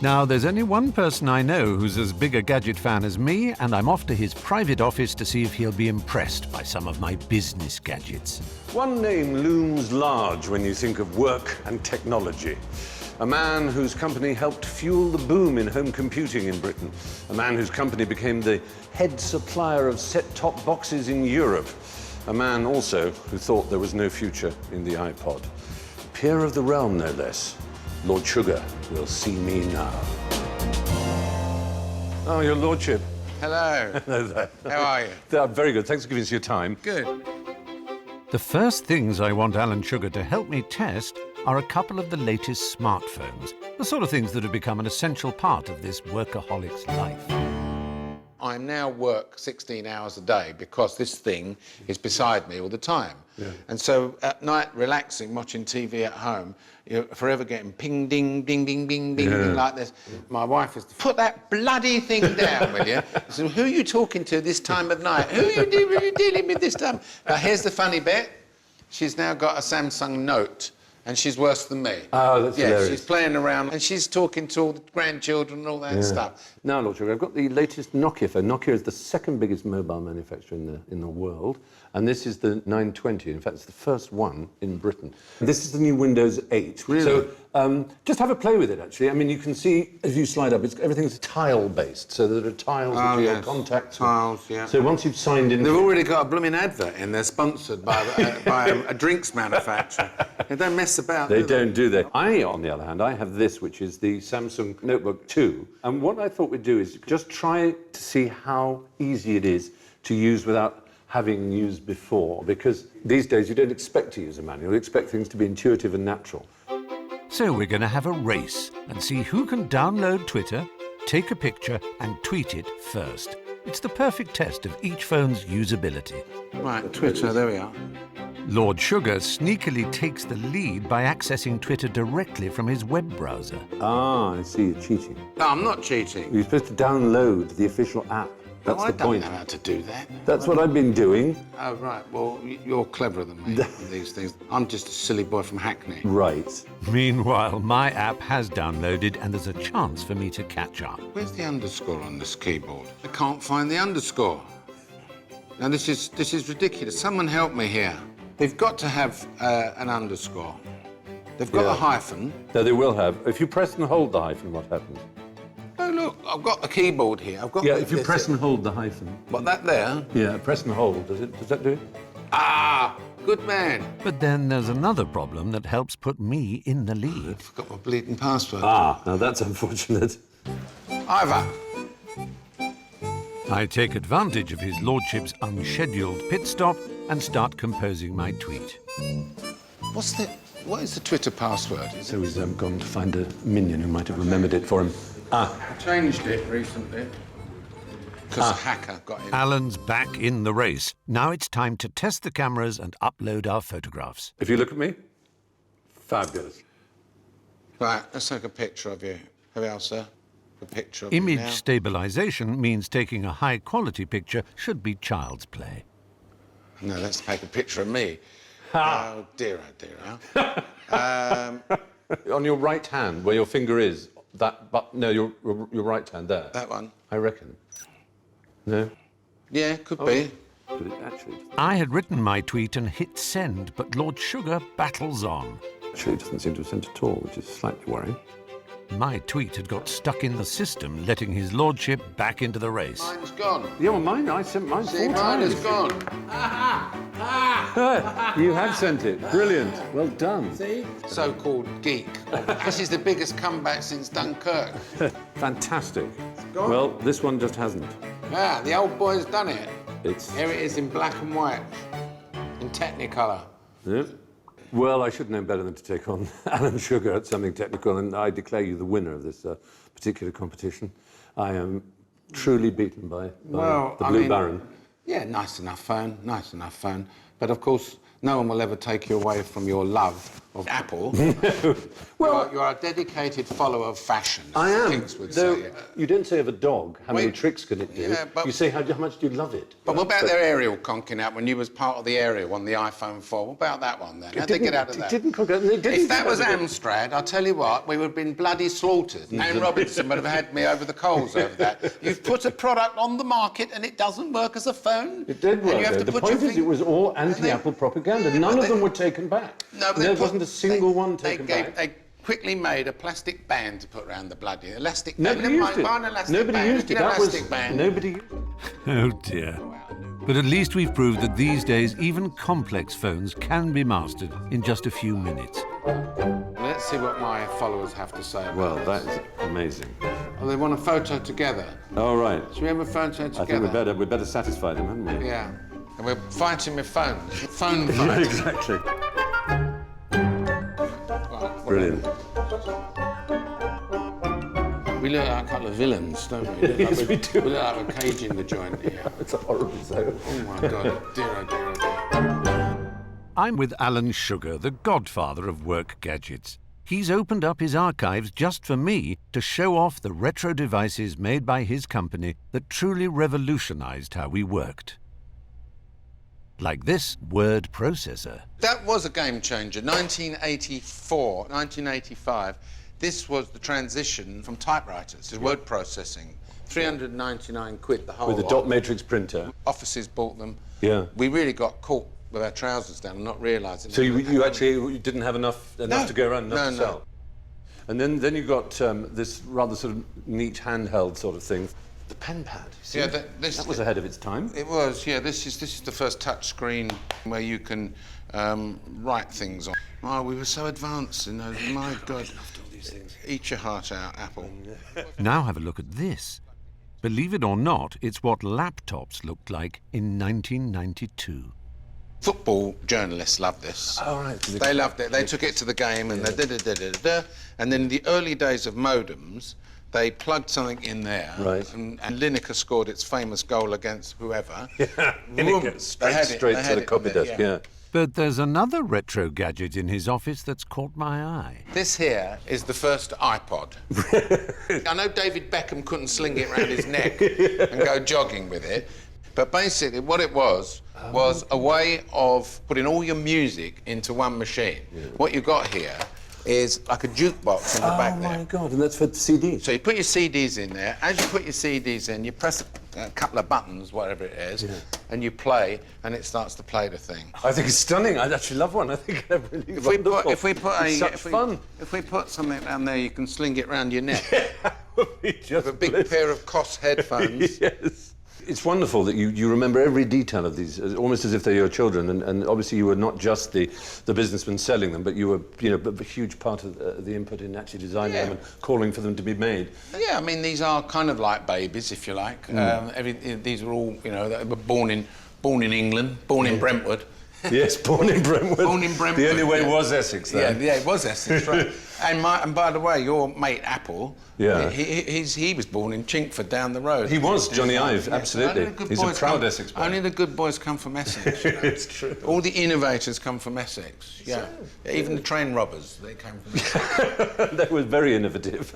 Now, there's only one person I know who's as big a Gadget fan as me, and I'm off to his private office to see if he'll be impressed by some of my business gadgets. One name looms large when you think of work and technology. A man whose company helped fuel the boom in home computing in Britain. A man whose company became the head supplier of set-top boxes in Europe. A man also who thought there was no future in the Ipod. Peer of the realm, no less. Lord Sugar will see me now. Oh, your lordship. Hello. Hello there. How are you? I'm very good. Thanks for giving us your time. Good. The first things I want Alan Sugar to help me test are a couple of the latest smartphones, the sort of things that have become an essential part of this workaholic's life. I now work 16 hours a day because this thing is beside me all the time. Yeah. And so at night, relaxing, watching TV at home, you're forever getting ping, ding, ding, ding, ding, ding, ding like this. My wife is, put that bloody thing down, will you? So who are you talking to this time of night? Who are you dealing with this time? Here's the funny bit. She's now got a Samsung Note. And she's worse than me. Oh, that's hilarious. She's playing around and she's talking to all the grandchildren and all that stuff. Now, Lord Sugar, I've got the latest Nokia phone. Nokia is the second biggest mobile manufacturer in the world, and this is the 920. In fact, it's the first one in Britain. This is the new Windows 8. Really? So just have a play with it, actually. I mean, you can see, as you slide up, everything's tile-based, so there are tiles which are your contacts. Tiles, yeah. So once you've signed in... They've already got a blooming advert in. They're sponsored by a drinks manufacturer. They don't mess about, They don't do that. I, on the other hand, I have this, which is the Samsung Notebook 2. And what I thought we'd do is just try to see how easy it is to use without having used before, because these days you don't expect to use a manual, you expect things to be intuitive and natural. So we're going to have a race and see who can download Twitter, take a picture and tweet it first. It's the perfect test of each phone's usability. Right, Twitter, there we are. Lord Sugar sneakily takes the lead by accessing Twitter directly from his web browser. Ah, I see, you're cheating. No, I'm not cheating. You're supposed to download the official app. That's No, the point. I don't know how to do that. That's what I've been doing. Oh, right. Well, you're cleverer than me with these things. I'm just a silly boy from Hackney. Right. Meanwhile, my app has downloaded and there's a chance for me to catch up. Where's the underscore on this keyboard? I can't find the underscore. Now, this is ridiculous. Someone help me here. They've got to have an underscore. They've got a hyphen. No, they will have. If you press and hold the hyphen, what happens? Oh, look, I've got the keyboard here. I've got If you press and hold the hyphen. What, that there? Yeah, press and hold. Does that do it? Ah, good man. But then there's another problem that helps put me in the lead. I forgot my bleeding password. Ah, now that's unfortunate. Ivor. I take advantage of his lordship's unscheduled pit stop and start composing my tweet. What is the Twitter password? So he's gone to find a minion who might have remembered it for him. I changed it recently. Because a hacker got in. Alan's back in the race. Now it's time to test the cameras and upload our photographs. If you look at me, fabulous. Right, let's take a picture of you. Here we are, sir. A picture of you Image now. stabilization means taking a high-quality picture should be child's play. No, let's take a picture of me. Oh, dear, oh, dear. On your right hand, where your finger is, your right hand there. That one? I reckon. No? Yeah, could be. But it actually... I had written my tweet and hit send, but Lord Sugar battles on. Actually, it doesn't seem to have sent at all, which is slightly worrying. My tweet had got stuck in the system, letting his lordship back into the race. Mine's gone. Yeah, well, I sent mine See, 4 mine times. is gone. You have sent it. Brilliant. Well done. See? So-called geek. This is the biggest comeback since Dunkirk. Fantastic. gone. Well, this one just hasn't. Ah, the old boy's done it. It's... Here it is in black and white, in Technicolor. Yeah. Well, I should know better than to take on Alan Sugar at something technical, and I declare you the winner of this particular competition. I am truly beaten by the Blue Baron. Yeah, nice enough phone, nice enough phone. But of course, no one will ever take you away from your love of Apple. Well, you're a dedicated follower of fashion. I am. Kids would Though say. you don't say of a dog, how many Wait. tricks can it do? Yeah, but- you say how much do you love it? But what about their aerial conking out when you was part of the aerial on the iPhone 4? What about that one then? How'd they get out of that? It didn't conk out. They didn't If that get was out of it. Amstrad, I'll tell you what, we would have been bloody slaughtered. Anne Robinson would have had me over the coals over that. You've put a product on the market and it doesn't work as a phone. It did and work, you have though. to The put point your is, it was all anti-Apple propaganda. None of them were taken back. No, but there wasn't a single one taken back. They quickly made a plastic band to put around the bloody elastic Nobody band. used it. Buy an elastic Nobody band. used it. An That elastic was band. nobody used it. Oh dear. But at least we've proved that these days even complex phones can be mastered in just a few minutes. Let's see what my followers have to say about Well, this. that's amazing. Oh, they want a photo together. All right. Should we have a photo together? I think we'd better satisfy them, hadn't we? Yeah. And we're fighting with phones. Phone Yeah, fight. exactly. Brilliant. We look like a couple of villains, don't we? Yes, we do. We look like a cage in the joint here. It's a horrible show. Oh, my God. Dear, oh, dear, oh, dear. I'm with Alan Sugar, the godfather of work gadgets. He's opened up his archives just for me to show off the retro devices made by his company that truly revolutionized how we worked. Like this word processor. That was a game changer. 1984, 1985. This was the transition from typewriters to word processing. 399 quid, the whole With a lot. dot matrix printer. Offices bought them. Yeah. We really got caught with our trousers down and not realising. So you actually didn't have enough No. to go around, enough to No. sell. And then you got this rather sort of neat handheld sort of thing. The pen pad. You see? Yeah, that was ahead of its time. It was, yeah. This is the first touch screen where you can write things on. Oh, we were so advanced, you know. My God. Eat your heart out, Apple. Now have a look at this. Believe it or not, it's what laptops looked like in 1992. Football journalists love this. Oh, right. They loved it. They took it to the game and they da-da-da-da-da. And then in the early days of modems, they plugged something in there. Right. And Lineker scored its famous goal against whoever. Yeah, Boom. straight to the copy desk, yeah. But there's another retro gadget in his office that's caught my eye. This here is the first iPod. I know David Beckham couldn't sling it around his neck and go jogging with it, but basically what it was a way of putting all your music into one machine. Yeah. What you got here is like a jukebox in the back there. Oh, my God, and that's for CDs. So you put your CDs in there. As you put your CDs in, you press a couple of buttons, whatever it is, and you play, and it starts to play the thing. I think it's stunning. I actually love one. I think they're really wonderful. If we put It's such fun. If we put something down there, you can sling it round your neck. Just A big pair of Koss headphones. Yes. It's wonderful that you remember every detail of these, almost as if they're your children. And obviously you were not just the businessman selling them, but you were, a huge part of the input in actually designing them and calling for them to be made. Yeah, I mean, these are kind of like babies, if you like. These were all, they were born in England, born in Brentwood. Yes, born in Brentwood. Born in Brentwood. The only way was Essex, then. Yeah, it was Essex, right. And by the way, your mate Apple, he was born in Chinkford down the road. He was, Johnny Ive, absolutely. He's a proud Essex boy. Only the good boys come from Essex. It's true. All the innovators come from Essex, yeah. Even the train robbers, they came from Essex. That was very innovative.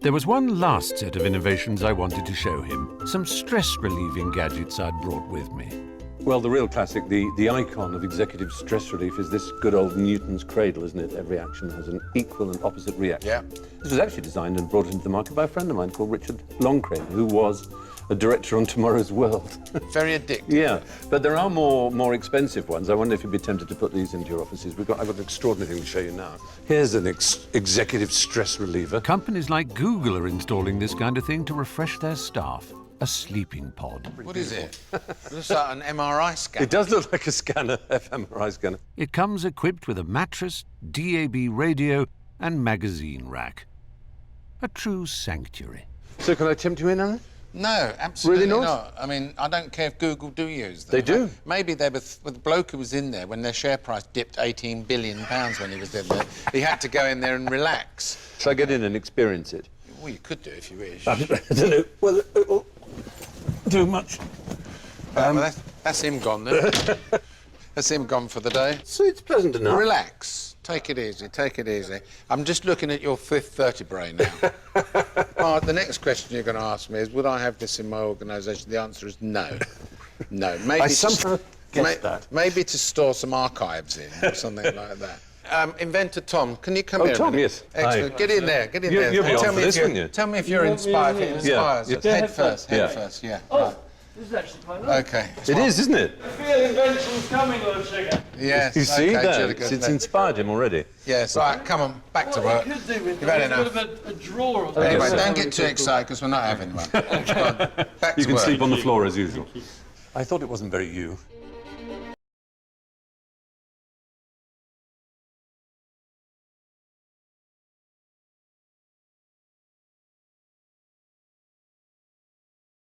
There was one last set of innovations I wanted to show him. Some stress-relieving gadgets I'd brought with me. Well, the real classic, the icon of executive stress relief is this good old Newton's cradle, isn't it? Every action has an equal and opposite reaction. Yeah. This was actually designed and brought into the market by a friend of mine called Richard Longcrane, who was a director on Tomorrow's World. Very addictive. Yeah, but there are more expensive ones. I wonder if you'd be tempted to put these into your offices. I've got an extraordinary thing to show you now. Here's an executive stress reliever. Companies like Google are installing this kind of thing to refresh their staff. A sleeping pod. What is it? It looks like an MRI scanner. It does look like a scanner, fMRI scanner. It comes equipped with a mattress, DAB radio, and magazine rack. A true sanctuary. So can I tempt you in, Alan? No, absolutely Really not? I mean, I don't care if Google do use them. They do. Maybe they were with the bloke who was in there when their share price dipped £18 billion when he was in there. He had to go in there and relax. Shall I get in and experience it? Well, you could do if you wish. I don't know whether it will do much. Well, that's him gone then. That's him gone for the day. So it's pleasant enough. Relax. Take it easy, take it easy. I'm just looking at your fifth vertebrae now. The next question you're going to ask me is, would I have this in my organisation? The answer is no. No. Maybe I somehow guessed that. Maybe to store some archives in or something like that. Inventor Tom, can you come here? Tom, yes. Excellent. Hi. Get in there, get in You- there. you'll be on Tell for me this, if wouldn't you? Tell me if you're inspired. If it inspires. Yeah. Head first, head Yeah. first, yeah. Oh, Right. this is actually quite nice. OK. It is, isn't it? I feel invention's coming, Lord Sugar. Yes, You see okay, that? jolly good, It's mate. inspired him already. Yes, right, come on, back to work. What you could do with You've had a bit enough. of a drawer or something. Anyway, don't get too excited, because we're not having one. Go on, back You to can work. sleep on the floor as usual. I thought it wasn't very you.